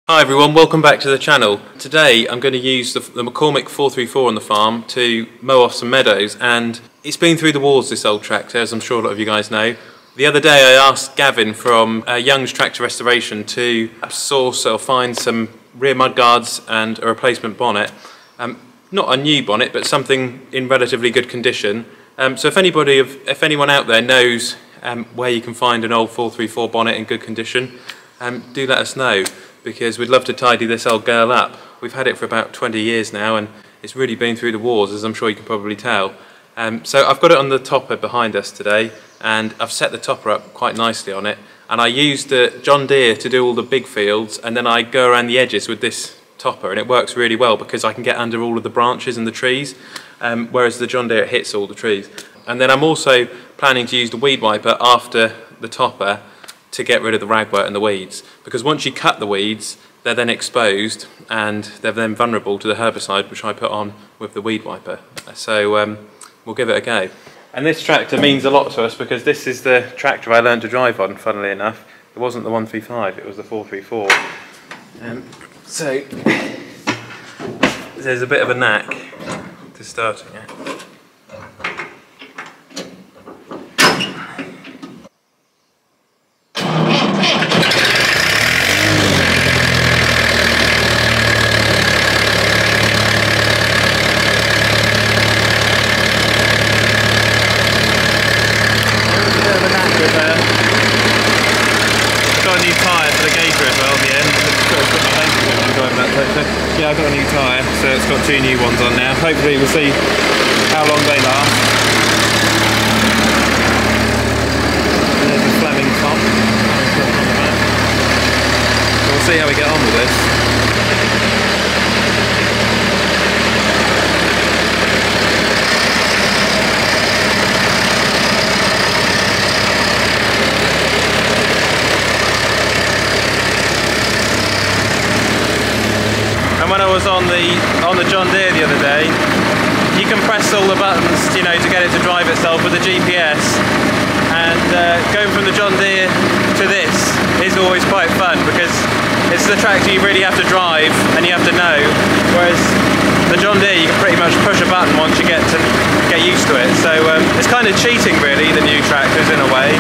Hi everyone, welcome back to the channel. Today I'm going to use the McCormick 434 on the farm to mow off some meadows, and it's been through the walls, this old tractor, as I'm sure a lot of you guys know. The other day I asked Gavin from Young's Tractor Restoration to source or find some rear mudguards and a replacement bonnet. Not a new bonnet, but something in relatively good condition. So if anyone out there knows where you can find an old 434 bonnet in good condition, do let us know, because we'd love to tidy this old girl up. We've had it for about 20 years now and it's really been through the wars, as I'm sure you can probably tell. So I've got it on the topper behind us today, and I've set the topper up quite nicely on it, and I used the John Deere to do all the big fields, and then I go around the edges with this topper, and it works really well because I can get under all of the branches and the trees, whereas the John Deere hits all the trees. And then I'm also planning to use the weed wiper after the topper to get rid of the ragwort and the weeds, because once you cut the weeds, they're then exposed and they're then vulnerable to the herbicide which I put on with the weed wiper. So we'll give it a go. And this tractor means a lot to us because this is the tractor I learned to drive on, funnily enough. It wasn't the 135, it was the 434. So there's a bit of a knack to starting it. Yeah, I've got a new tyre, so it's got two new ones on now. Hopefully we'll see how long they last. And there's a Fleming top. So we'll see how we get on with this. When I was on the John Deere the other day, you can press all the buttons, you know, to get it to drive itself with the GPS, and going from the John Deere to this is always quite fun because it's the tractor you really have to drive and you have to know, whereas the John Deere you can pretty much push a button once you get used to it. So it's kind of cheating really, the new tractors in a way.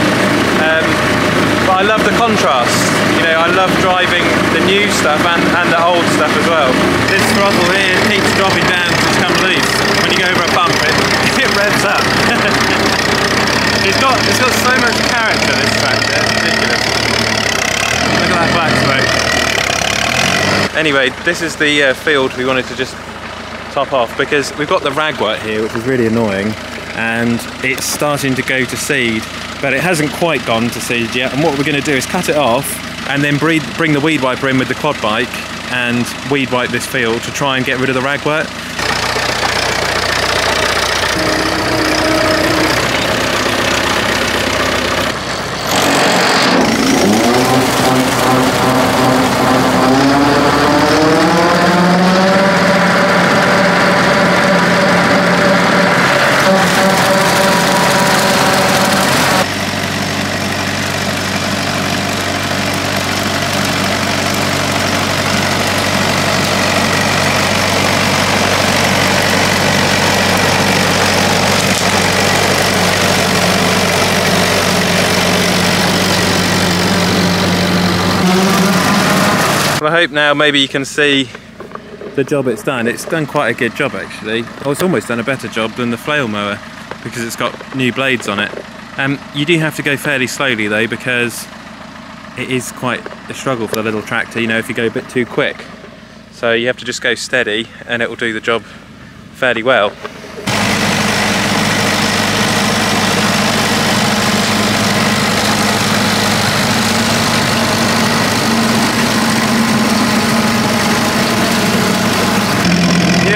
But I love the contrast, you know, I love driving the new stuff and the old stuff as well. This throttle here keeps dropping down to come loose. When you go over a bump it revs up. It's got so much character, this tractor, it's ridiculous. Look at that black smoke. Anyway, this is the field we wanted to just top off because we've got the ragwort here, which is really annoying, and it's starting to go to seed. But it hasn't quite gone to seed yet, and what we're going to do is cut it off and then bring the weed wiper in with the quad bike and weed wipe this field to try and get rid of the ragwort. Well, I hope now maybe you can see the job it's done. It's done quite a good job actually. Oh, it's almost done a better job than the flail mower because it's got new blades on it. You do have to go fairly slowly though, because it is quite a struggle for the little tractor, you know, if you go a bit too quick. So you have to just go steady and it will do the job fairly well.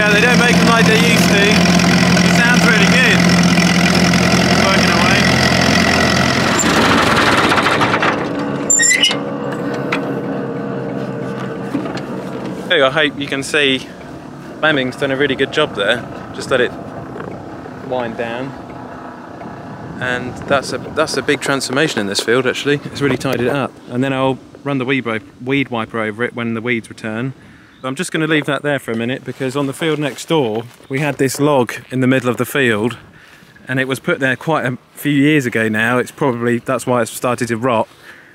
They don't make them like they used to. It sounds really good. Working away. I hope you can see Fleming's done a really good job there. Just let it wind down. And that's a big transformation in this field actually. It's really tidied it up. And then I'll run the weed wiper over it when the weeds return. I'm just going to leave that there for a minute, because on the field next door we had this log in the middle of the field, and it was put there quite a few years ago now. It's probably, that's why it's started to rot,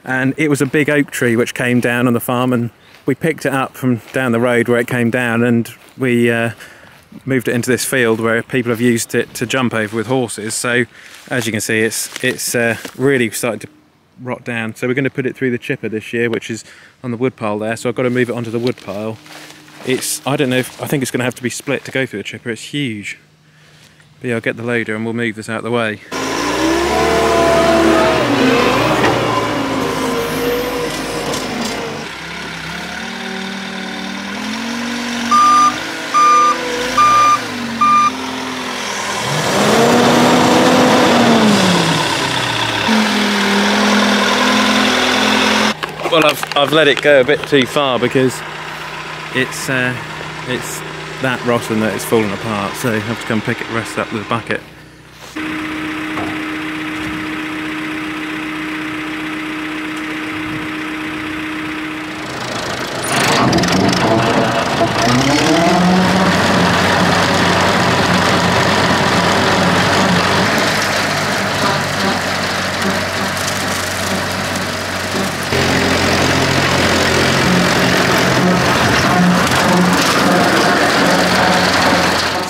and it was a big oak tree which came down on the farm, and we picked it up from down the road where it came down, and we moved it into this field where people have used it to jump over with horses. So as you can see, it's really starting to rot down. So we're going to put it through the chipper this year, which is on the wood pile there. So I've got to move it onto the wood pile. I don't know if, I think it's going to have to be split to go through the chipper. It's huge. But yeah, I'll get the loader and we'll move this out of the way. Well, I've let it go a bit too far, because it's that rotten that it's fallen apart, so I have to come pick the rest up with a bucket.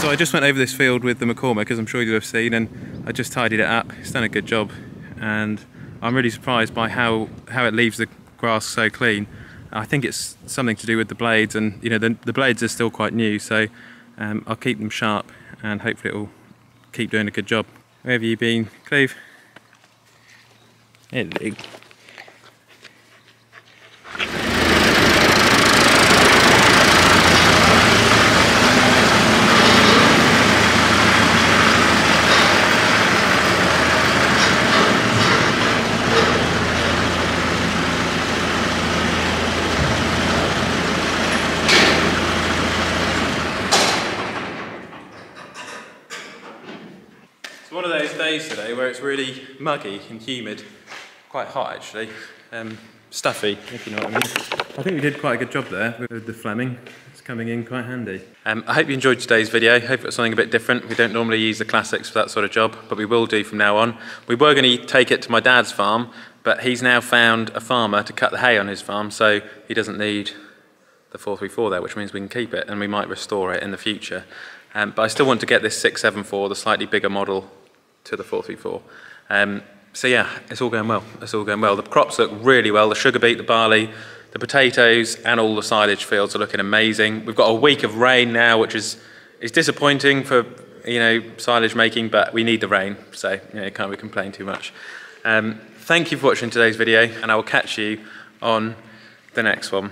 I just went over this field with the McCormick, as I'm sure you'll have seen, and I just tidied it up. It's done a good job, and I'm really surprised by how it leaves the grass so clean. I think it's something to do with the blades, and you know, the blades are still quite new, so I'll keep them sharp and hopefully it will keep doing a good job. Where have you been, Cleve? Hello. It's one of those days today where it's really muggy and humid, quite hot actually, stuffy, if you know what I mean. I think we did quite a good job there with the Fleming. It's coming in quite handy. I hope you enjoyed today's video. Hope it was something a bit different. We don't normally use the classics for that sort of job, but we will do from now on. We were going to take it to my dad's farm, but he's now found a farmer to cut the hay on his farm, so he doesn't need the 434 there, which means we can keep it and we might restore it in the future. But I still want to get this 674, the slightly bigger model, to the 434. So yeah, it's all going well. It's all going well. The crops look really well. The sugar beet, the barley, the potatoes, and all the silage fields are looking amazing. We've got a week of rain now, which is disappointing for, you know, silage making, but we need the rain, so you know, can't really complain too much. Thank you for watching today's video, and I will catch you on the next one.